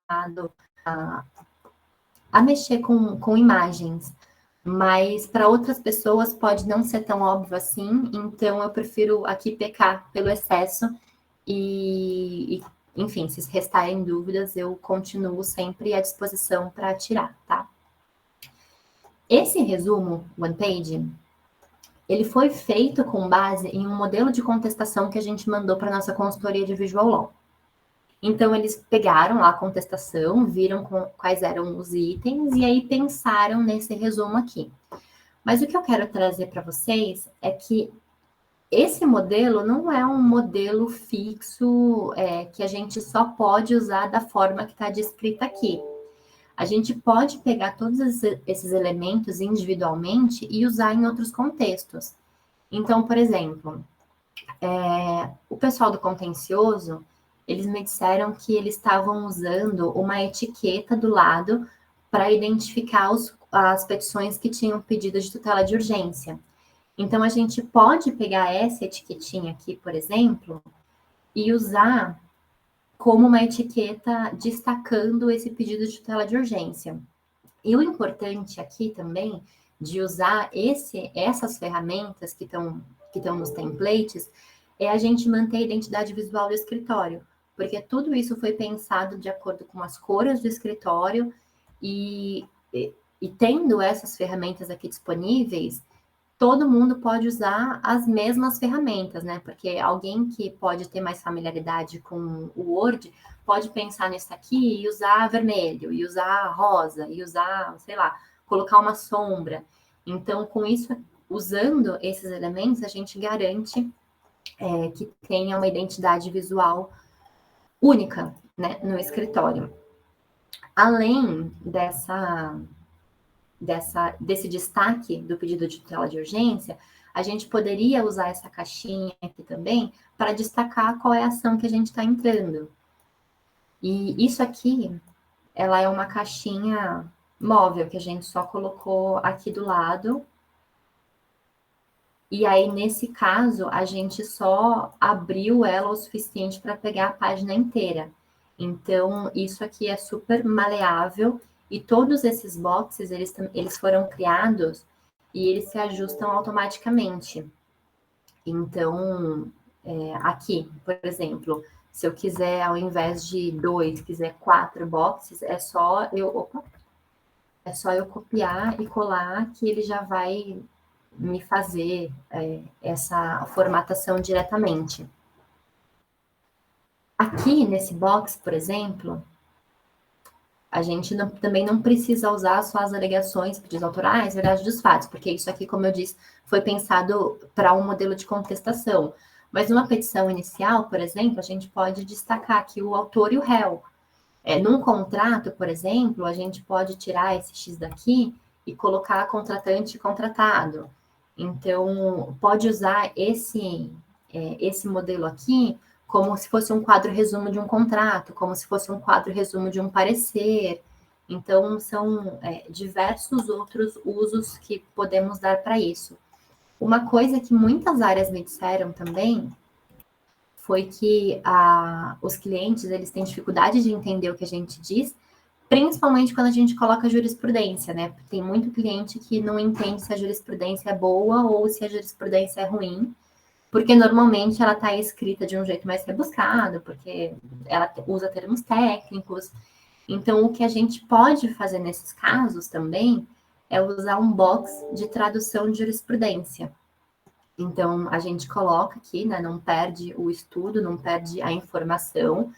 a, a mexer com imagens, mas para outras pessoas pode não ser tão óbvio assim, então eu prefiro aqui pecar pelo excesso enfim, se restarem dúvidas, eu continuo sempre à disposição para tirar, tá? Esse resumo, One Page, ele foi feito com base em um modelo de contestação que a gente mandou para nossa consultoria de Visual Law. Então, eles pegaram lá a contestação, viram quais eram os itens e aí pensaram nesse resumo aqui. Mas o que eu quero trazer para vocês é que esse modelo não é um modelo fixo que a gente só pode usar da forma que está descrita aqui. A gente pode pegar todos esses elementos individualmente e usar em outros contextos. Então, por exemplo, o pessoal do contencioso, eles me disseram que eles estavam usando uma etiqueta do lado para identificar as petições que tinham pedido de tutela de urgência. Então, a gente pode pegar essa etiquetinha aqui, por exemplo, e usar como uma etiqueta destacando esse pedido de tutela de urgência. E o importante aqui também de usar essas ferramentas que estão nos templates é a gente manter a identidade visual do escritório, porque tudo isso foi pensado de acordo com as cores do escritório e tendo essas ferramentas aqui disponíveis, todo mundo pode usar as mesmas ferramentas, né? Porque alguém que pode ter mais familiaridade com o Word pode pensar nisso aqui e usar vermelho, e usar rosa, e usar, sei lá, colocar uma sombra. Então, com isso, usando esses elementos, a gente garante que tenha uma identidade visual única, né, no escritório. Além desse destaque do pedido de tutela de urgência, a gente poderia usar essa caixinha aqui também para destacar qual é a ação que a gente está entrando. E isso aqui, ela é uma caixinha móvel que a gente só colocou aqui do lado. E aí, nesse caso, a gente só abriu ela o suficiente para pegar a página inteira. Então, isso aqui é super maleável e todos esses boxes, eles foram criados e eles se ajustam automaticamente. Então, aqui, por exemplo, se eu quiser, ao invés de 2, quiser 4 boxes, é só eu copiar e colar que ele já vai me fazer essa formatação diretamente. Aqui, nesse box, por exemplo, a gente também não precisa usar só as alegações, pedidos autorais, verdade dos fatos, porque isso aqui, como eu disse, foi pensado para um modelo de contestação. Mas numa petição inicial, por exemplo, a gente pode destacar aqui o autor e o réu. Num contrato, por exemplo, a gente pode tirar esse X daqui e colocar contratante e contratado. Então, pode usar esse modelo aqui como se fosse um quadro resumo de um contrato, como se fosse um quadro resumo de um parecer. Então, são diversos outros usos que podemos dar para isso. Uma coisa que muitas áreas me disseram também foi que os clientes eles têm dificuldade de entender o que a gente diz, principalmente quando a gente coloca jurisprudência, né? Tem muito cliente que não entende se a jurisprudência é boa ou se a jurisprudência é ruim, porque normalmente ela está escrita de um jeito mais rebuscado, porque ela usa termos técnicos. Então, o que a gente pode fazer nesses casos também é usar um box de tradução de jurisprudência. Então, a gente coloca aqui, né? Não perde o estudo, não perde a informação,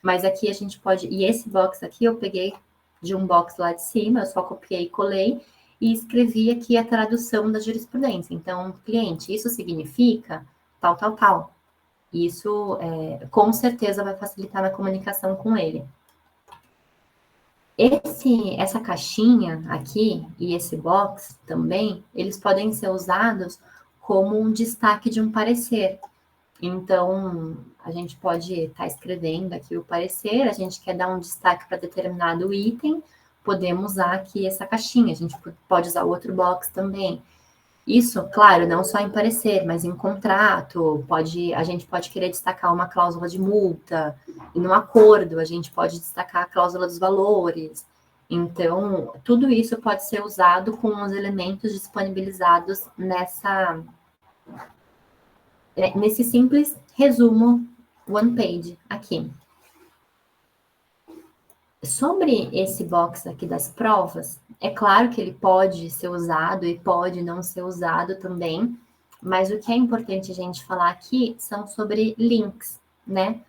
mas aqui a gente pode... E esse box aqui eu peguei de um box lá de cima, eu só copiei e colei e escrevi aqui a tradução da jurisprudência. Então, cliente, isso significa tal, tal, tal. Isso, com certeza, vai facilitar na comunicação com ele. Essa caixinha aqui e esse box também, eles podem ser usados como um destaque de um parecer. Então, a gente pode estar escrevendo aqui o parecer, a gente quer dar um destaque para determinado item, podemos usar aqui essa caixinha, a gente pode usar outro box também. Isso, claro, não só em parecer, mas em contrato, a gente pode querer destacar uma cláusula de multa, e no acordo a gente pode destacar a cláusula dos valores. Então, tudo isso pode ser usado com os elementos disponibilizados nesse simples resumo one page aqui. Sobre esse box aqui das provas, é claro que ele pode ser usado e pode não ser usado também, mas o que é importante a gente falar aqui são sobre links, né?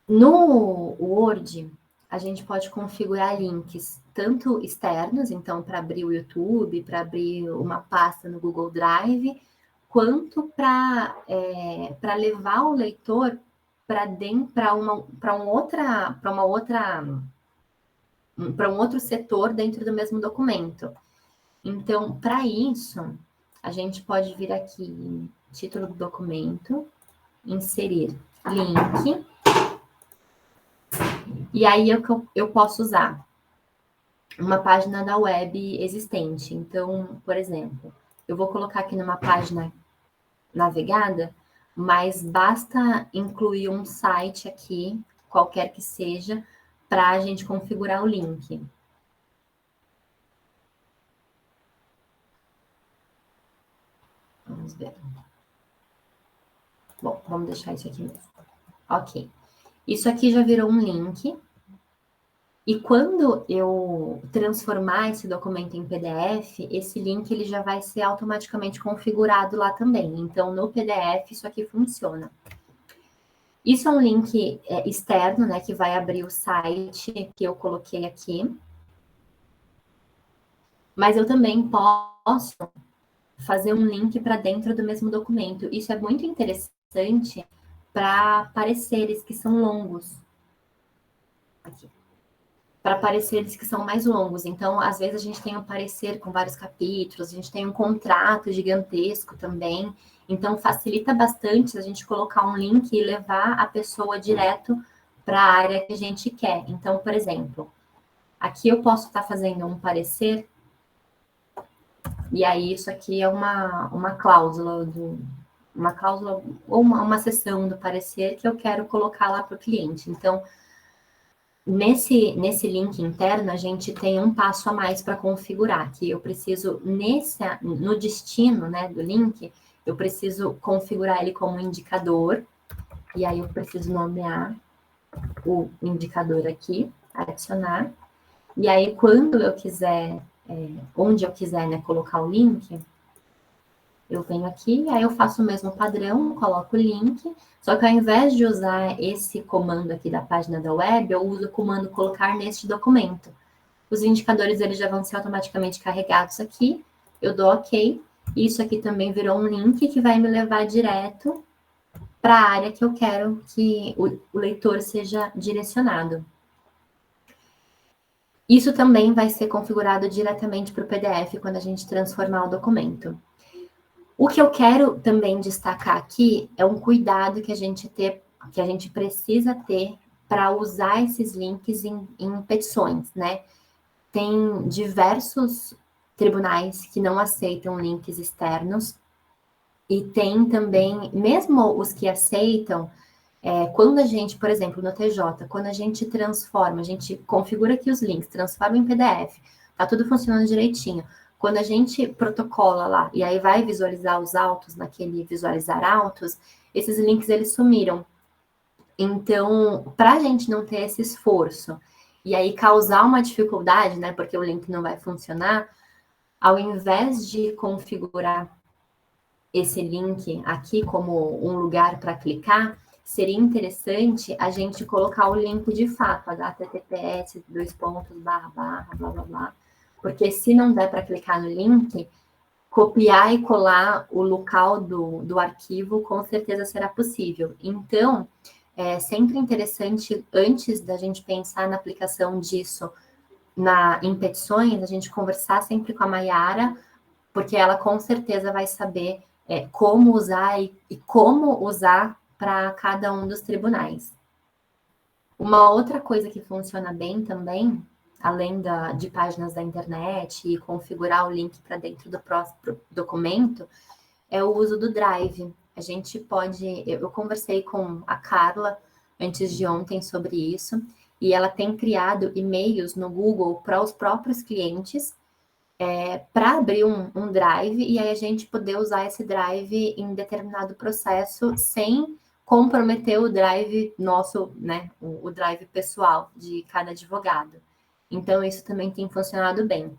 No Word, a gente pode configurar links tanto externos, então para abrir o YouTube, para abrir uma pasta no Google Drive, quanto para levar o leitor para um outro setor dentro do mesmo documento. Então, para isso, a gente pode vir aqui em título do documento, inserir link, e aí eu posso usar uma página da web existente. Então, por exemplo, eu vou colocar aqui numa página navegada, mas basta incluir um site aqui, qualquer que seja, para a gente configurar o link. Vamos ver. Bom, vamos deixar isso aqui mesmo. Ok. Isso aqui já virou um link. E quando eu transformar esse documento em PDF, esse link ele já vai ser automaticamente configurado lá também. Então, no PDF, isso aqui funciona. Isso é um link externo, né, que vai abrir o site que eu coloquei aqui. Mas eu também posso fazer um link para dentro do mesmo documento. Isso é muito interessante para pareceres que são longos. Aqui. Para pareceres que são mais longos. Então, às vezes, a gente tem um parecer com vários capítulos, a gente tem um contrato gigantesco também. Então, facilita bastante a gente colocar um link e levar a pessoa direto para a área que a gente quer. Então, por exemplo, aqui eu posso estar fazendo um parecer, e aí isso aqui é uma cláusula ou uma seção do parecer que eu quero colocar lá para o cliente. Então, nesse link interno, a gente tem um passo a mais para configurar, que eu preciso, no destino, né, do link, eu preciso configurar ele como indicador, e aí eu preciso nomear o indicador aqui, adicionar, e aí quando eu quiser, onde eu quiser, né, colocar o link, eu venho aqui, aí eu faço o mesmo padrão, coloco o link, só que ao invés de usar esse comando aqui da página da web, eu uso o comando colocar neste documento. Os indicadores eles já vão ser automaticamente carregados aqui, eu dou OK, e isso aqui também virou um link que vai me levar direto para a área que eu quero que o leitor seja direcionado. Isso também vai ser configurado diretamente para o PDF quando a gente transformar o documento. O que eu quero também destacar aqui é um cuidado que a gente precisa ter para usar esses links em petições, né? Tem diversos tribunais que não aceitam links externos e tem também, mesmo os que aceitam, quando a gente, por exemplo, no TJ, quando a gente transforma, a gente configura aqui os links, transforma em PDF, tá tudo funcionando direitinho. Quando a gente protocola lá e aí vai visualizar os autos naquele visualizar autos, esses links eles sumiram. Então, para a gente não ter esse esforço e aí causar uma dificuldade, né, porque o link não vai funcionar, ao invés de configurar esse link aqui como um lugar para clicar, seria interessante a gente colocar o link de fato, https, blá, blá, blá, porque se não der para clicar no link, copiar e colar o local do arquivo com certeza será possível. Então, é sempre interessante, antes da gente pensar na aplicação disso em petições, a gente conversar sempre com a Mayara, porque ela com certeza vai saber como usar e como usar para cada um dos tribunais. Uma outra coisa que funciona bem também além de páginas da internet e configurar o link para dentro do próprio documento, é o uso do Drive. A gente pode... Eu conversei com a Carla antes de ontem sobre isso, e ela tem criado e-mails no Google para os próprios clientes, para abrir um Drive, e aí a gente poder usar esse Drive em determinado processo sem comprometer o Drive nosso, né, o Drive pessoal de cada advogado. Então, isso também tem funcionado bem.